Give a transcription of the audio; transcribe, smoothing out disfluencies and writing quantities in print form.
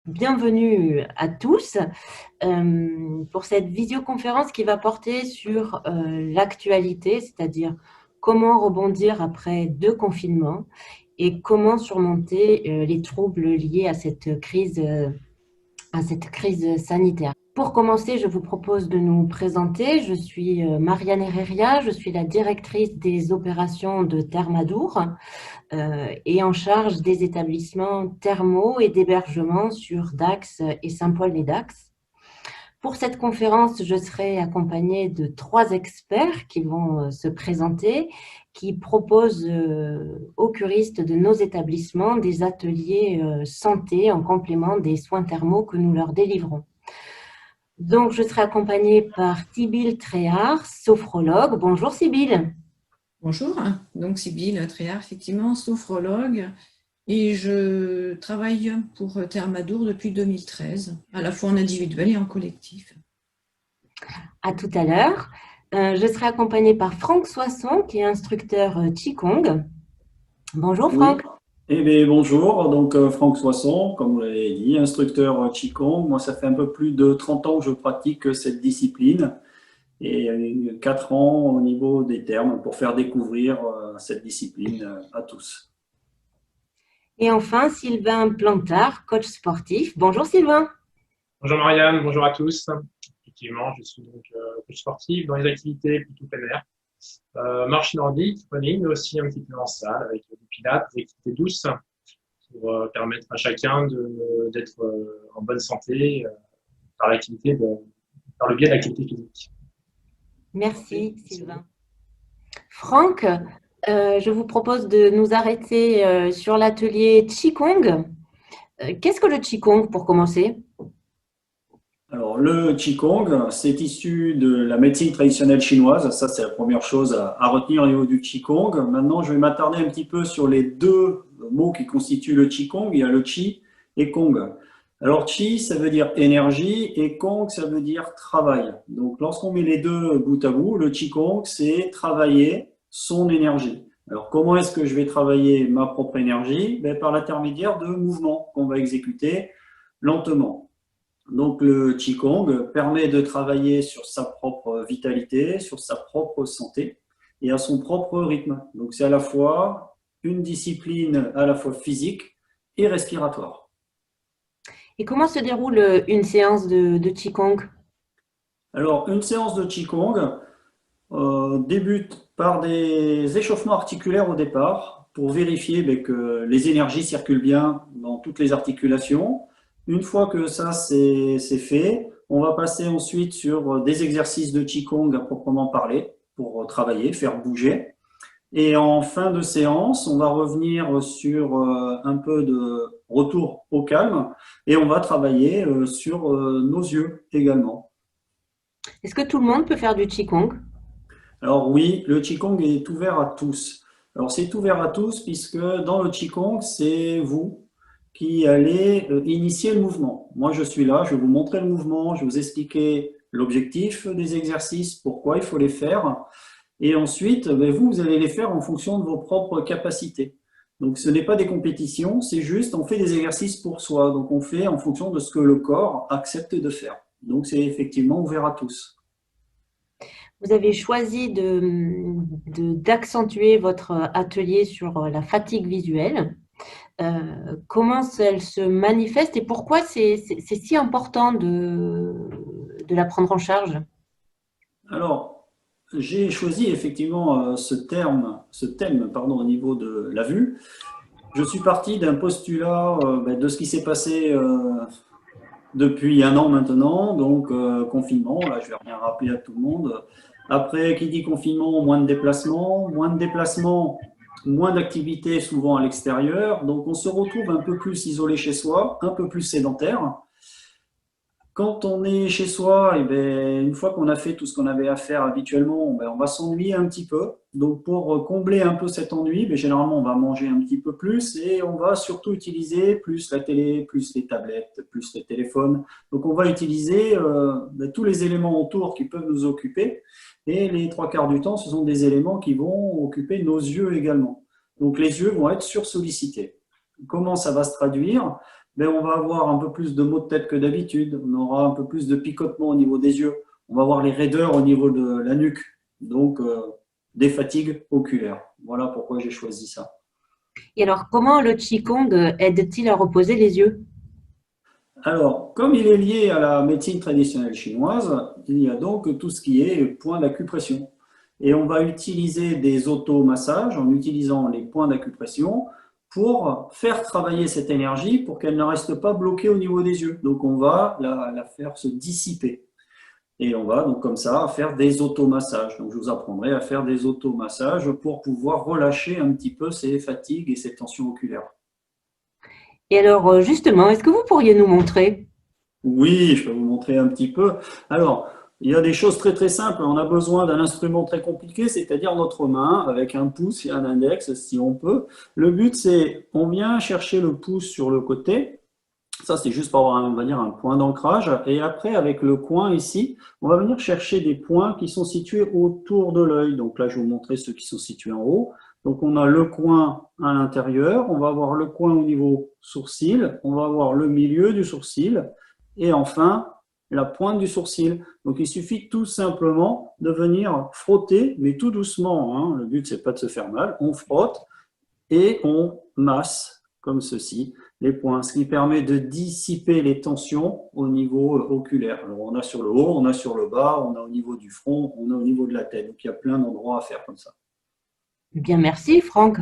Bienvenue à tous pour cette visioconférence qui va porter sur l'actualité, c'est-à-dire comment rebondir après 2 confinements et comment surmonter les troubles liés à cette crise sanitaire. Pour commencer, je vous propose de nous présenter. Je suis Marianne Herreria, je suis la directrice des opérations de Thermadour et en charge des établissements thermaux et d'hébergement sur Dax et Saint-Paul-les-Dax. Pour cette conférence, je serai accompagnée de 3 experts qui vont se présenter, qui proposent aux curistes de nos établissements des ateliers santé en complément des soins thermaux que nous leur délivrons. Donc, je serai accompagnée par Sybille Tréhard, sophrologue. Bonjour Sybille. Bonjour, donc Sybille Tréhard, effectivement, sophrologue, et je travaille pour Thermadour depuis 2013, à la fois en individuel et en collectif. À tout à l'heure. Je serai accompagnée par Franck Soisson, qui est instructeur Qigong. Bonjour Oui, Franck. eh bien, bonjour, donc Franck Soisson, comme vous l'avez dit, instructeur Qigong. Moi, ça fait un peu plus de 30 ans que je pratique cette discipline et 4 ans au niveau des termes pour faire découvrir cette discipline à tous. Et enfin, Sylvain Plantard, coach sportif. Bonjour Sylvain. Bonjour Marianne, bonjour à tous. Effectivement, je suis donc coach sportif dans les activités plutôt plein air. Marche nordique, running, mais aussi un petit peu en salle avec du pilates, des activités douces pour permettre à chacun d'être en bonne santé par par le biais de l'activité physique. Merci Sylvain. Franck, je vous propose de nous arrêter sur l'atelier Qigong. Qu'est-ce que le Qigong pour commencer? Alors, le Qigong, c'est issu de la médecine traditionnelle chinoise. Ça, c'est la première chose à retenir au niveau du Qigong. Maintenant, je vais m'attarder un petit peu sur les 2 mots qui constituent le Qigong. Il y a le Qi et Kong. Alors, Qi, ça veut dire énergie et Kong, ça veut dire travail. Donc, lorsqu'on met les 2 bout à bout, le Qigong, c'est travailler son énergie. Alors, comment est-ce que je vais travailler ma propre énergie? Par l'intermédiaire de mouvements qu'on va exécuter lentement. Donc le Qigong permet de travailler sur sa propre vitalité, sur sa propre santé et à son propre rythme. Donc c'est à la fois une discipline à la fois physique et respiratoire. Et comment se déroule une séance de Qigong? Alors une séance de Qigong débute par des échauffements articulaires au départ pour vérifier que les énergies circulent bien dans toutes les articulations. Une fois que ça c'est fait, on va passer ensuite sur des exercices de Qigong à proprement parler pour travailler, faire bouger. Et en fin de séance, on va revenir sur un peu de retour au calme et on va travailler sur nos yeux également. Est-ce que tout le monde peut faire du Qigong? Alors oui, le Qigong est ouvert à tous. Alors c'est ouvert à tous puisque dans le Qigong, c'est vous qui allez initier le mouvement. Moi, je suis là, je vais vous montrer le mouvement, je vais vous expliquer l'objectif des exercices, pourquoi il faut les faire. Et ensuite, vous allez les faire en fonction de vos propres capacités. Donc, ce n'est pas des compétitions, c'est juste, on fait des exercices pour soi. Donc, on fait en fonction de ce que le corps accepte de faire. Donc, c'est effectivement ouvert à tous. Vous avez choisi d'accentuer votre atelier sur la fatigue visuelle. Comment elle se manifeste et pourquoi c'est si important de la prendre en charge? Alors, j'ai choisi effectivement ce thème au niveau de la vue. Je suis parti d'un postulat de ce qui s'est passé depuis 1 an maintenant, donc confinement, là je vais rien rappeler à tout le monde. Après, qui dit confinement, moins de déplacements, moins d'activités souvent à l'extérieur, donc on se retrouve un peu plus isolé chez soi, un peu plus sédentaire. Quand on est chez soi, une fois qu'on a fait tout ce qu'on avait à faire habituellement, on va s'ennuyer un petit peu. Donc pour combler un peu cet ennui, généralement on va manger un petit peu plus et on va surtout utiliser plus la télé, plus les tablettes, plus les téléphones. Donc on va utiliser tous les éléments autour qui peuvent nous occuper et les 3/4 du temps, ce sont des éléments qui vont occuper nos yeux également. Donc les yeux vont être sursollicités. Comment ça va se traduire? ben, on va avoir un peu plus de maux de tête que d'habitude, on aura un peu plus de picotement au niveau des yeux, on va avoir les raideurs au niveau de la nuque, donc des fatigues oculaires. Voilà pourquoi j'ai choisi ça. Et alors, comment le Qigong aide-t-il à reposer les yeux? Alors, comme il est lié à la médecine traditionnelle chinoise, il y a donc tout ce qui est point d'acupression. Et on va utiliser des automassages en utilisant les points d'acupression pour faire travailler cette énergie pour qu'elle ne reste pas bloquée au niveau des yeux. Donc, on va la faire se dissiper. Et on va donc comme ça faire des automassages. Donc, je vous apprendrai à faire des automassages pour pouvoir relâcher un petit peu ces fatigues et ces tensions oculaires. Et alors, justement, est-ce que vous pourriez nous montrer? Oui, je peux vous montrer un petit peu. Alors, il y a des choses très très simples. On a besoin d'un instrument très compliqué, c'est-à-dire notre main avec un pouce et un index si on peut. Le but c'est, on vient chercher le pouce sur le côté. Ça c'est juste pour avoir, on va dire, un point d'ancrage. Et après avec le coin ici, on va venir chercher des points qui sont situés autour de l'œil. Donc là, je vais vous montrer ceux qui sont situés en haut. Donc on a le coin à l'intérieur, on va avoir le coin au niveau sourcil, on va avoir le milieu du sourcil et enfin la pointe du sourcil. Donc il suffit tout simplement de venir frotter, mais tout doucement, hein. Le but c'est pas de se faire mal, on frotte et on masse comme ceci les points, ce qui permet de dissiper les tensions au niveau oculaire. Alors on a sur le haut, on a sur le bas, on a au niveau du front, on a au niveau de la tête. Donc il y a plein d'endroits à faire comme ça. Bien, merci, Franck.